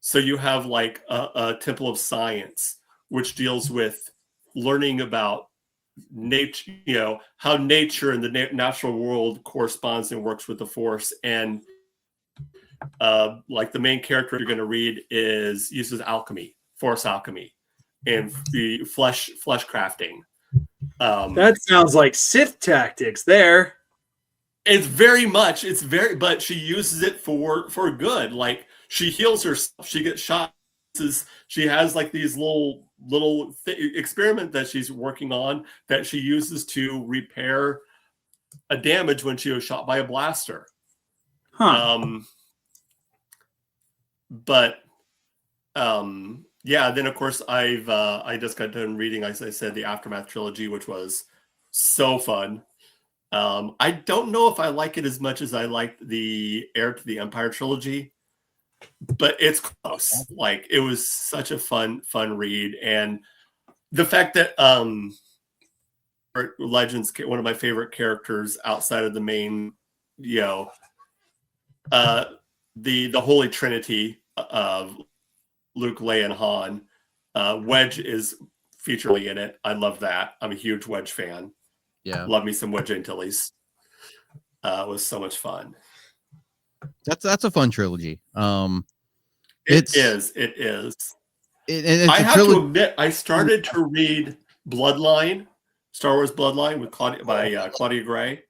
So you have like a temple of science, which deals with learning about nature, how nature and the natural world corresponds and works with the Force. And like the main character you're going to read uses alchemy, Force alchemy, and the flesh crafting. That sounds like Sith tactics there. But she uses it for good. Like she heals herself, she gets shot. She has like these little experiment that she's working on that she uses to repair a damage when she was shot by a blaster. Yeah, then of course I just got done reading, as I said, the Aftermath trilogy, which was so fun. I don't know if I like it as much as I liked the Heir to the Empire trilogy, but it's close. Like it was such a fun read, and the fact that Legends, one of my favorite characters outside of the main, the Holy Trinity of Luke, Leia, and Han. Wedge is featurely in it. I love that. I'm a huge Wedge fan. Yeah, love me some Wedge Antilles. It was so much fun. That's a fun trilogy. It is. It's I have to admit, I started to read Bloodline, Star Wars Bloodline with Claudia Gray.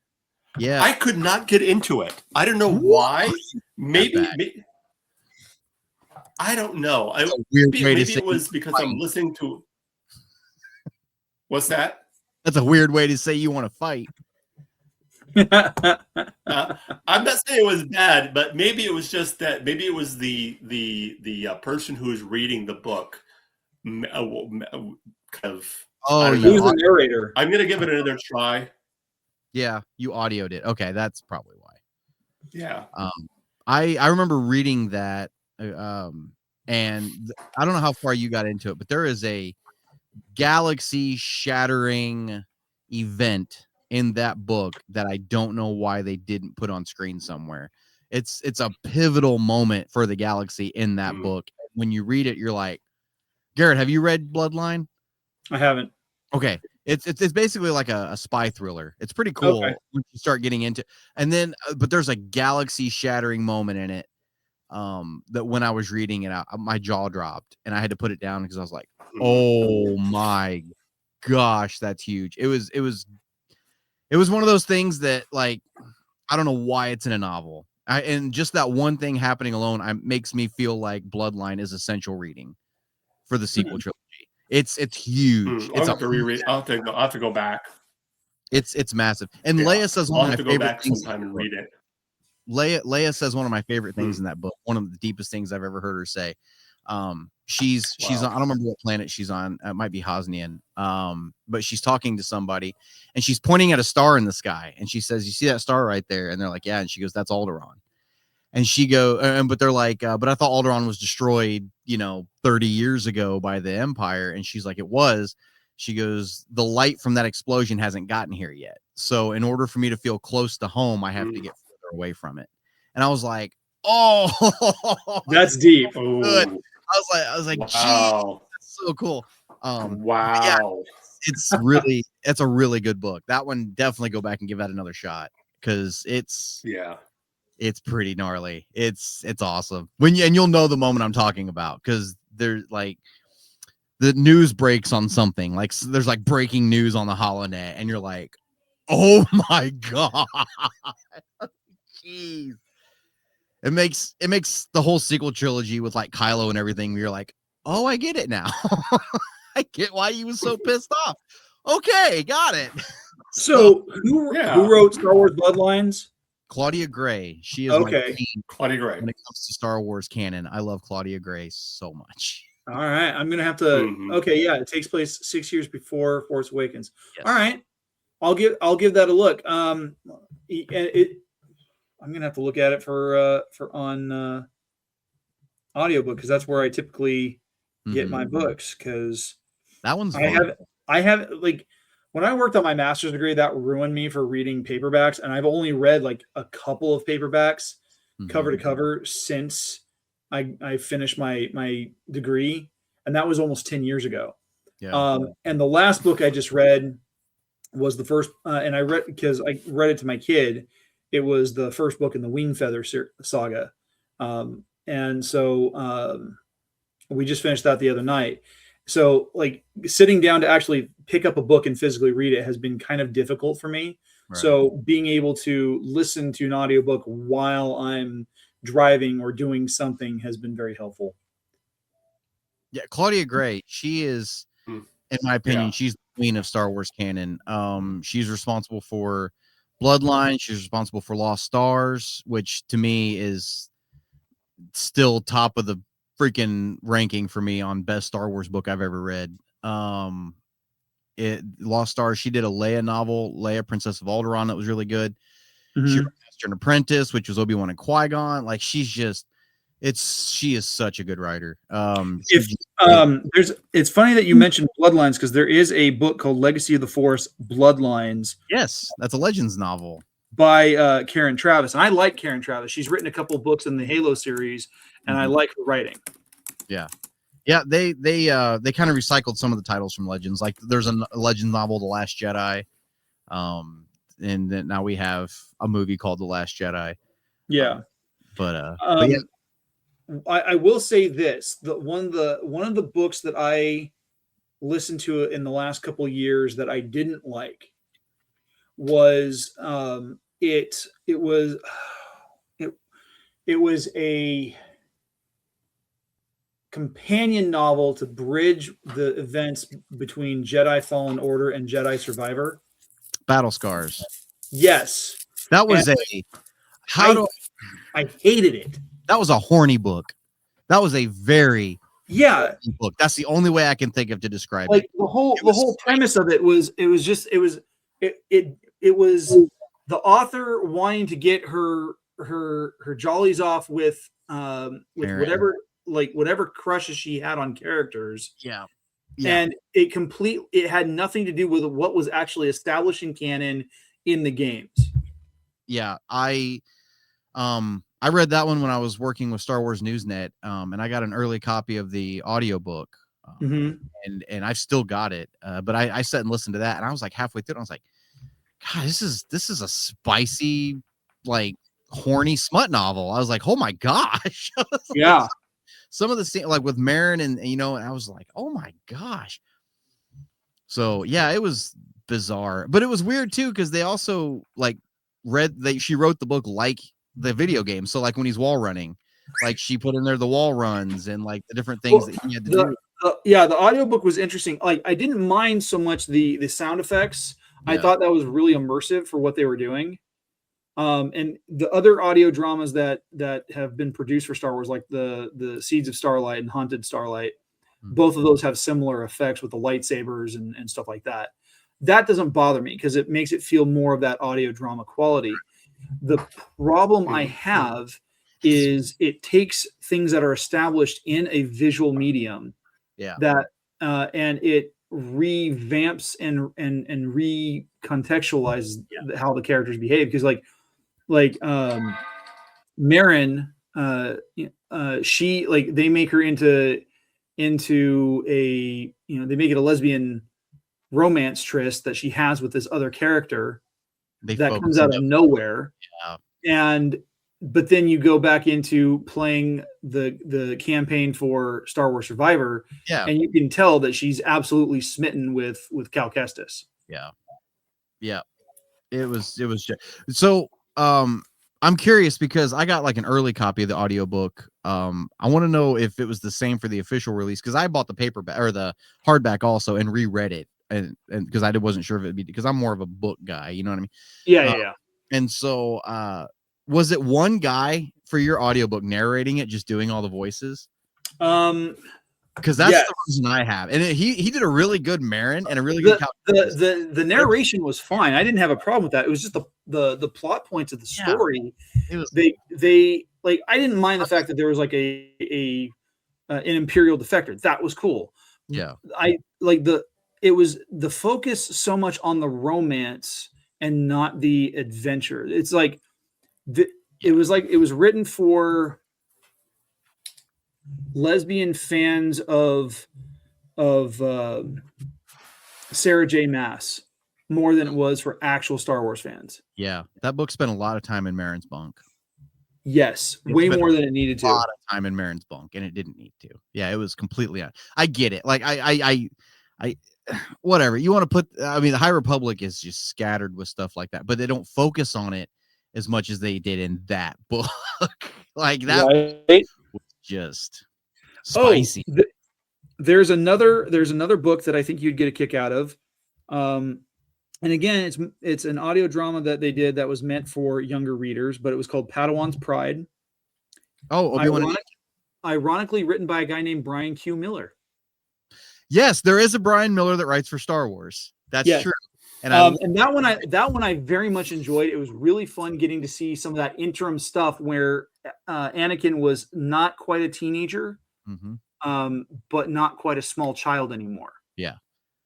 Yeah, I could not get into it. I don't know why. Maybe I don't know. Maybe it was because I'm listening to. What's that? That's a weird way to say you want to fight. I'm not saying it was bad, but maybe it was just that. Maybe it was the person who is reading the book, kind of. Oh, who's the narrator? I'm gonna give it another try. Yeah, you audioed it. Okay, that's probably why. Yeah. I remember reading that, and I don't know how far you got into it, but there is a galaxy-shattering event in that book that I don't know why they didn't put on screen somewhere. It's a pivotal moment for the galaxy in that book. When you read it, you're like, Garrett, have you read Bloodline? I haven't. Okay. It's basically like a spy thriller. It's pretty cool when you start getting into, and then but there's a galaxy shattering moment in it that when I was reading it, my jaw dropped and I had to put it down because I was like, oh my gosh, that's huge. It was one of those things that, like, I don't know why it's in a novel. And just that one thing happening alone makes me feel like Bloodline is essential reading for the sequel trilogy. It's huge. I'll have to reread. I'll have to go back. It's massive. And Leia says I'll one have of to my go favorite back things sometime and read it. Leia says one of my favorite things in that book. One of the deepest things I've ever heard her say. She's on, I don't remember what planet she's on. It might be Hosnian. But she's talking to somebody and she's pointing at a star in the sky. And she says, "You see that star right there?" And they're like, "Yeah." And she goes, "That's Alderaan." And but they're like, "But I thought Alderaan was destroyed, 30 years ago by the Empire." And she's like, "It was." She goes, "The light from that explosion hasn't gotten here yet. So in order for me to feel close to home, I have to get further away from it." And I was like, "Oh, That's deep. good." I was like, wow, that's so cool. Wow. Yeah, it's a really good book. That one, definitely go back and give that another shot because it's pretty gnarly. It's awesome. And you'll know the moment I'm talking about because there's like the news breaks on something, like there's like breaking news on the holonet, and you're like, oh my god, jeez. It makes the whole sequel trilogy with like Kylo and everything. You're like, oh, I get it now. I get why he was so pissed off. Okay, got it. So who wrote Star Wars Bloodlines? Claudia Gray. She is my queen Claudia Gray. when it comes to Star Wars canon. I love Claudia Gray so much. All right, I'm gonna have to. Okay, yeah, it takes place 6 years before Force Awakens. Yes. All right, I'll give that a look. I'm gonna have to look at it for on audiobook because that's where I typically get my books. Because that one's I have like when I worked on my master's degree, that ruined me for reading paperbacks, and I've only read like a couple of paperbacks cover to cover since I finished my degree, and that was almost 10 years ago. Yeah. And the last book I just read was the first, and I read because I read it to my kid. It was the first book in the Wingfeather saga. And so we just finished that the other night. So like sitting down to actually pick up a book and physically read it has been kind of difficult for me. Right. So being able to listen to an audiobook while I'm driving or doing something has been very helpful. Yeah, Claudia Gray, she is, in my opinion, she's the queen of Star Wars canon. She's responsible for Bloodline. She's responsible for Lost Stars, which to me is still top of the freaking ranking for me on best Star Wars book I've ever read. Lost Stars, she did a Leia novel, Leia, Princess of Alderaan, that was really good. She wrote Master and Apprentice, which was Obi-Wan and Qui-Gon. Like she is such a good writer. It's funny that you mentioned Bloodlines because there is a book called Legacy of the Force Bloodlines. Yes, that's a Legends novel by Karen Traviss, and I like Karen Traviss. She's written a couple of books in the Halo series, and I like her writing. Yeah, they kind of recycled some of the titles from Legends. Like there's a Legends novel, The Last Jedi, and then now we have a movie called The Last Jedi. Yeah, but yeah. I will say this: one of the books that I listened to in the last couple of years that I didn't like was it was a companion novel to bridge the events between Jedi Fallen Order and Jedi Survivor. Battle Scars. Yes, that was I hated it. That was a horny book. That was a very book. That's the only way I can think of to describe it. The whole premise of it was the author wanting to get her jollies off with whatever crushes she had on characters. Yeah. And it had nothing to do with what was actually establishing canon in the games. Yeah, I read that one when I was working with Star Wars Newsnet, and I got an early copy of the audiobook, and I've still got it. But I sat and listened to that, and I was like halfway through, and I was like, God, this is a spicy, like horny smut novel. I was like, oh my gosh. Yeah. Some of the scene, like with Marin and and I was like, oh my gosh. So yeah, it was bizarre, but it was weird too because they also like she wrote the book like the video game. So like when he's wall running, like she put in there the wall runs and like the different things that he had to do. The audiobook was interesting. Like I didn't mind so much the sound effects. Yeah. I thought that was really immersive for what they were doing. And the other audio dramas that have been produced for Star Wars, like the Seeds of Starlight and Haunted Starlight, both of those have similar effects with the lightsabers and stuff like that. That doesn't bother me because it makes it feel more of that audio drama quality. The problem I have is it takes things that are established in a visual medium, that and it revamps and recontextualizes how the characters behave. Because like Marin, she like they make her into a they make it a lesbian romance tryst that she has with this other character that comes out of nowhere. But then you go back into playing the campaign for Star Wars Survivor, and you can tell that she's absolutely smitten with Cal Kestis. It was just so. I'm curious because I got like an early copy of the audiobook. I want to know if it was the same for the official release because I bought the paperback or the hardback also and reread it, and because I wasn't sure if it'd be because I'm more of a book guy, you know what I mean? Yeah. And so, was it one guy for your audiobook narrating it, just doing all the voices? Because that's the reason I have, and he did a really good Marin and a really good. The narration was fine. I didn't have a problem with that. It was just the plot points of the story. It was they like I didn't mind the fact that there was like an Imperial defector. That was cool. Yeah, I like it was the focus so much on the romance and not the adventure. It's like it was written for lesbian fans of Sarah J. Maas more than it was for actual Star Wars fans. Yeah, that book spent a lot of time in Marin's bunk. Yes, way more than it needed to. A lot of time in Marin's bunk, and it didn't need to. Yeah, it was completely. I get it. Like I whatever you want to put. I mean, the High Republic is just scattered with stuff like that, but they don't focus on it as much as they did in that book. Like that was just spicy. There's another book that I think you'd get a kick out of. And again, it's an audio drama that they did that was meant for younger readers, but it was called Padawan's Pride. Oh, ironically written by a guy named Brian Q. Miller. Yes, there is a Brian Miller that writes for Star Wars. That's true. And that one I very much enjoyed. It was really fun getting to see some of that interim stuff where Anakin was not quite a teenager, but not quite a small child anymore. Yeah.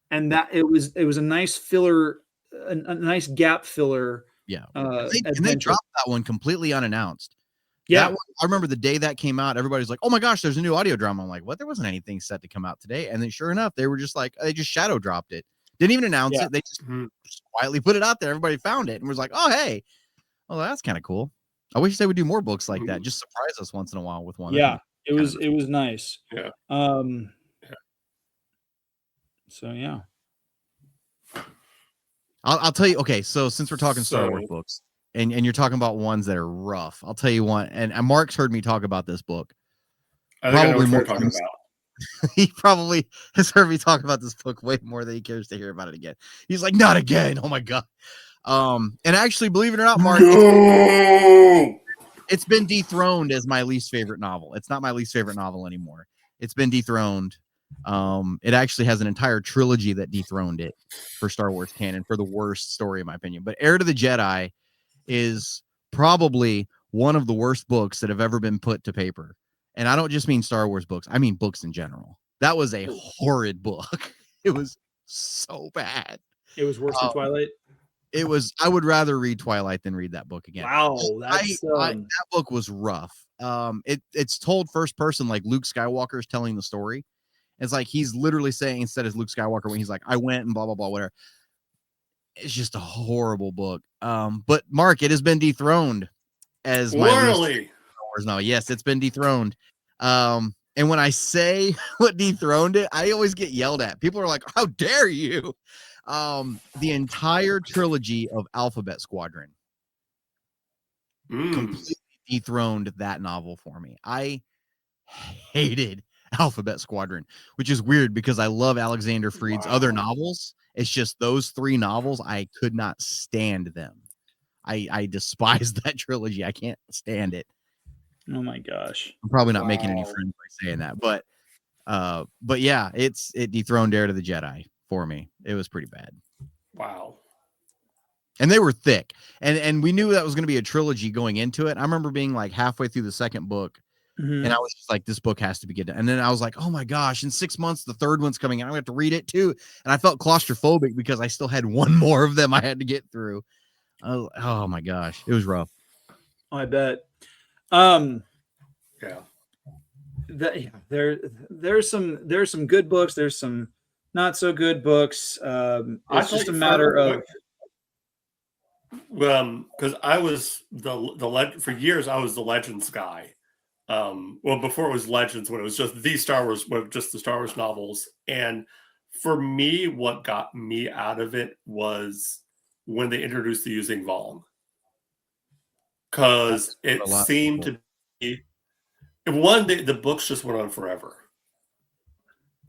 And that it was a nice filler, a nice gap filler. Yeah, and they dropped that one completely unannounced. Yeah, I remember the day that came out, everybody's like, "Oh my gosh, there's a new audio drama." I'm like, "What? There wasn't anything set to come out today." And then, sure enough, they were just like, they just shadow dropped it. Didn't even announce it. They just quietly put it out there. Everybody found it and was like, "Oh hey, well that's kind of cool." I wish they would do more books like that. Just surprise us once in a while with one. Yeah, it was nice. Yeah. So yeah, I'll tell you. Okay, so since we're talking Star Wars books, and you're talking about ones that are rough, I'll tell you one. And Mark's heard me talk about this book. I think probably more talking about. He probably has heard me talk about this book way more than he cares to hear about it again. He's like, not again. Oh my god. And actually, believe it or not, Mark, it's been dethroned as my least favorite novel. It's not my least favorite novel anymore. It's been dethroned. It actually has an entire trilogy that dethroned it for Star Wars canon for the worst story, in my opinion. But Heir to the Jedi is probably one of the worst books that have ever been put to paper. And I don't just mean Star Wars books. I mean books in general. That was a horrid book. It was so bad. It was worse than Twilight. It was. I would rather read Twilight than read that book again. Wow, that book was rough. It's told first person, like Luke Skywalker is telling the story. It's like he's literally saying, instead of Luke Skywalker when he's like, I went and blah blah blah whatever. It's just a horrible book. But Mark, it has been dethroned. as my least Literally. Star Wars novel. Yes, it's been dethroned. And when I say what dethroned it, I always get yelled at. People are like, "How dare you?" The entire trilogy of Alphabet Squadron completely dethroned that novel for me. I hated Alphabet Squadron, which is weird because I love Alexander Freed's other novels. It's just those 3 novels, I could not stand them. I despise that trilogy. I can't stand it. Oh my gosh. I'm probably not making any friends by saying that, but yeah, it dethroned Heir to the Jedi for me. It was pretty bad. Wow. And they were thick. And we knew that was going to be a trilogy going into it. I remember being like halfway through the second book, and I was just like, this book has to be good. And then I was like, oh my gosh, in 6 months, the third one's coming out. I have to read it too. And I felt claustrophobic because I still had one more of them I had to get through. Oh my gosh, it was rough. Oh, I bet. Yeah. There's some good books. There's some not so good books. It's just a matter of because I was for years I was the Legends guy. Well, before it was Legends, when it was just the Star Wars, just the Star Wars novels. And for me, what got me out of it was when they introduced the using Vong, because it seemed to be one day the books just went on forever.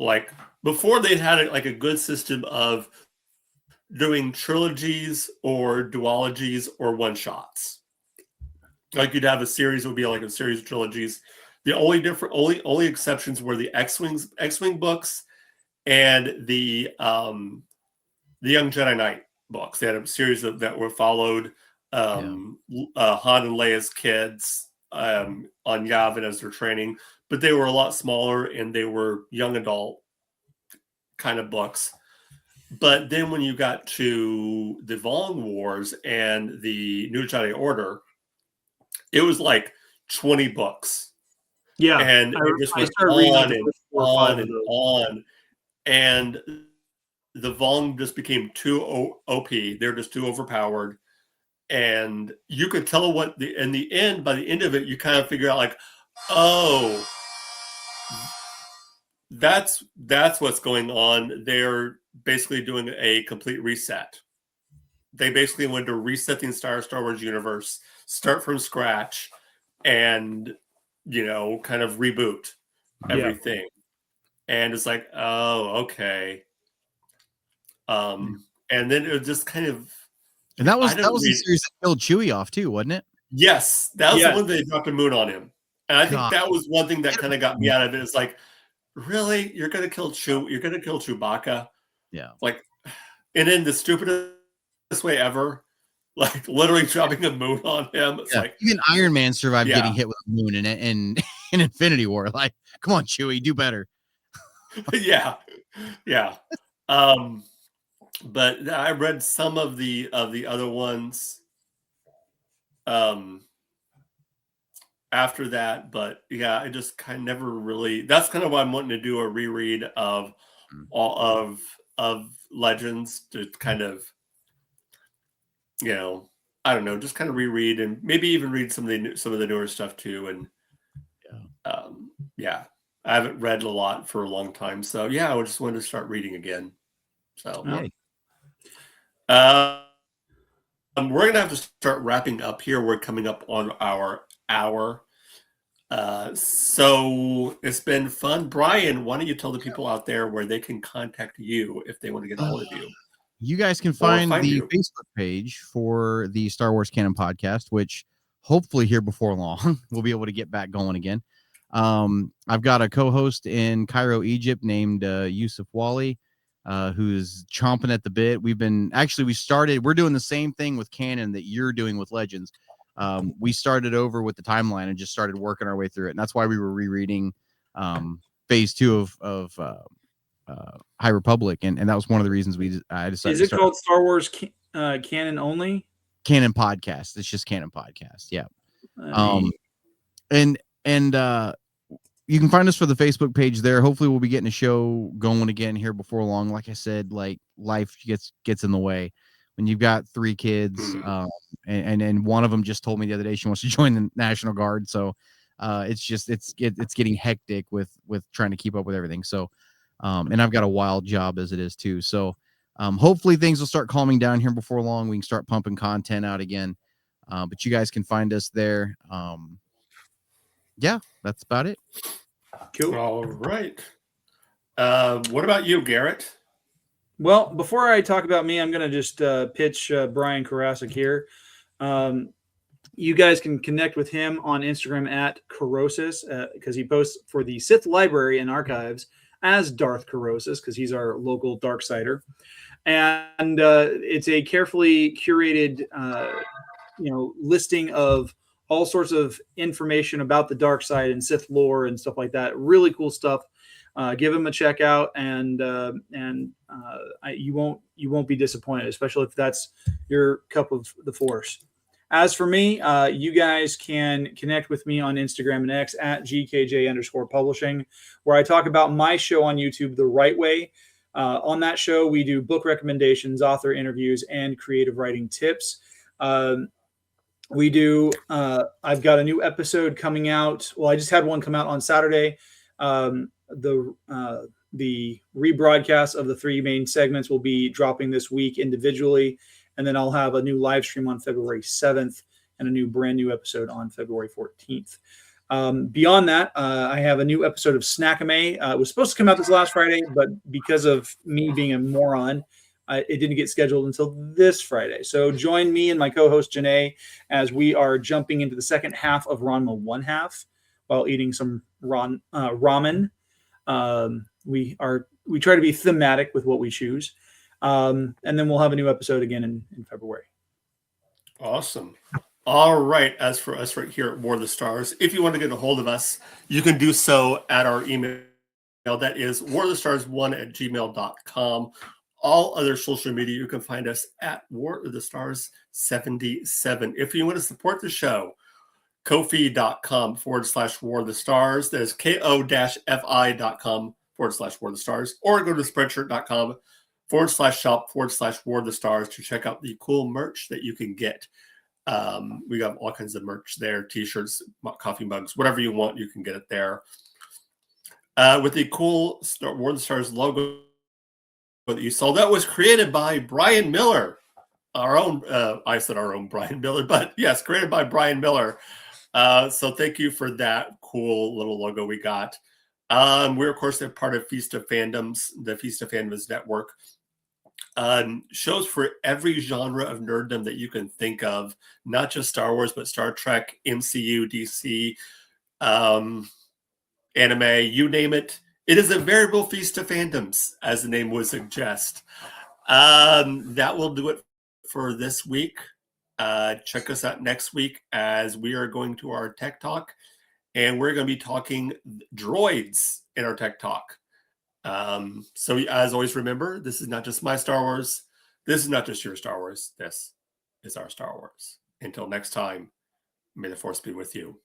Like before, they'd had a good system of doing trilogies or duologies or one shots. Like you'd have a series, it would be like a series of trilogies. The only exceptions were the X-Wing books and the Young Jedi Knight books. They had a series that were followed Han and Leia's kids on Yavin as they're training, but they were a lot smaller and they were young adult kind of books. But then when you got to the Vong Wars and the New Jedi Order, it was like 20 books. Yeah. And it just went on and on and on. And the Vong just became too OP. They're just too overpowered. And you could tell by the end of it, you kind of figure out like, oh, that's what's going on. They're basically doing a complete reset. They basically wanted to reset the entire Star Wars universe, start from scratch, and kind of reboot everything. And it's like, oh, okay. And then it was just kind of, and that was the series that killed Chewie off too, wasn't it? Yes, that was the one they dropped a moon on him, and I think that was one thing that kind of got me out of it. It's like, really, you're gonna kill Chewbacca? Yeah, like, and in the stupidest way ever, like literally dropping a moon on him. It's like even Iron Man survived getting hit with a moon in Infinity War. Like, come on, Chewie, do better. yeah. But I read some of the other ones after that, but yeah, I just kind of never really. That's kind of why I'm wanting to do a reread of all of Legends to kind of, I don't know, just kind of reread and maybe even read some of the newer stuff too. And I haven't read a lot for a long time, so yeah, I just wanted to start reading again. So we're gonna have to start wrapping up here. We're coming up on our hour. So it's been fun. Brian, why don't you tell the people out there where they can contact you if they want to get a hold of you? You guys can find the Facebook page for the Star Wars Canon Podcast, which hopefully here before long we'll be able to get back going again. I've got a co-host in Cairo, Egypt named Yusuf Wali, who's chomping at the bit. We're doing the same thing with Canon that you're doing with Legends. We started over with the timeline and just started working our way through it. And that's why we were rereading phase 2 of High Republic. And that was one of the reasons I decided. Is it called Star Wars Canon only? Canon Podcast. It's just Canon Podcast. Yeah. And you can find us for the Facebook page there. Hopefully we'll be getting a show going again here before long. Like I said, like life gets in the way. when you've got 3 kids, and one of them just told me the other day she wants to join the National Guard. So it's getting hectic with trying to keep up with everything. So and I've got a wild job as it is too. So hopefully things will start calming down here before long. We can start pumping content out again. But you guys can find us there. Yeah, that's about it. Cool. All right. What about you, Garrett? Well, before I talk about me, I'm going to just pitch Brian Karasik here. You guys can connect with him on Instagram at Korosis because he posts for the Sith Library and Archives as Darth Korosis because he's our local Darksider. And it's a carefully curated, listing of all sorts of information about the dark side and Sith lore and stuff like that. Really cool stuff. Give him a check out, and you won't be disappointed, especially if that's your cup of the Force. As for me, you guys can connect with me on Instagram and X at GKJ_publishing, where I talk about my show on YouTube the right way. On that show, we do book recommendations, author interviews, and creative writing tips. I've got a new episode coming out. Well, I just had one come out on Saturday. The rebroadcast of the 3 main segments will be dropping this week individually. And then I'll have a new live stream on February 7th and a brand new episode on February 14th. Beyond that, I have a new episode of Snackame. It was supposed to come out this last Friday, but because of me being a moron, it didn't get scheduled until this Friday. So join me and my co-host Janae as we are jumping into the second half of Ranma 1/2 while eating some ramen. We try to be thematic with what we choose. And then we'll have a new episode again in February. Awesome. All right. As for us right here at War of the Stars, if you want to get a hold of us, you can do so at our email. That is warofthestars1@gmail.com. All other social media, you can find us at War of the Stars 77. If you want to support the show, Ko-fi.com/War of the Stars. That is ko-fi.com/War of the Stars. Or go to spreadshirt.com/shop/War of the Stars to check out the cool merch that you can get. We got all kinds of merch there, t-shirts, coffee mugs, whatever you want, you can get it there. With the cool War of the Stars logo that you saw, that was created by Brian Miller. Our own, I said our own Brian Miller, but yes, created by Brian Miller. So thank you for that cool little logo we got. We're, of course, a part of Feast of Fandoms, the Feast of Fandoms network. Shows for every genre of nerddom that you can think of, not just Star Wars, but Star Trek, MCU, DC, anime, you name it. It is a veritable Feast of Fandoms, as the name would suggest. That will do it for this week. Check us out next week as we are going to our Tech Talk, and we're going to be talking droids in our Tech Talk. So as always, remember, this is not just my Star Wars. This is not just your Star Wars. This is our Star Wars. Until next time, may the Force be with you.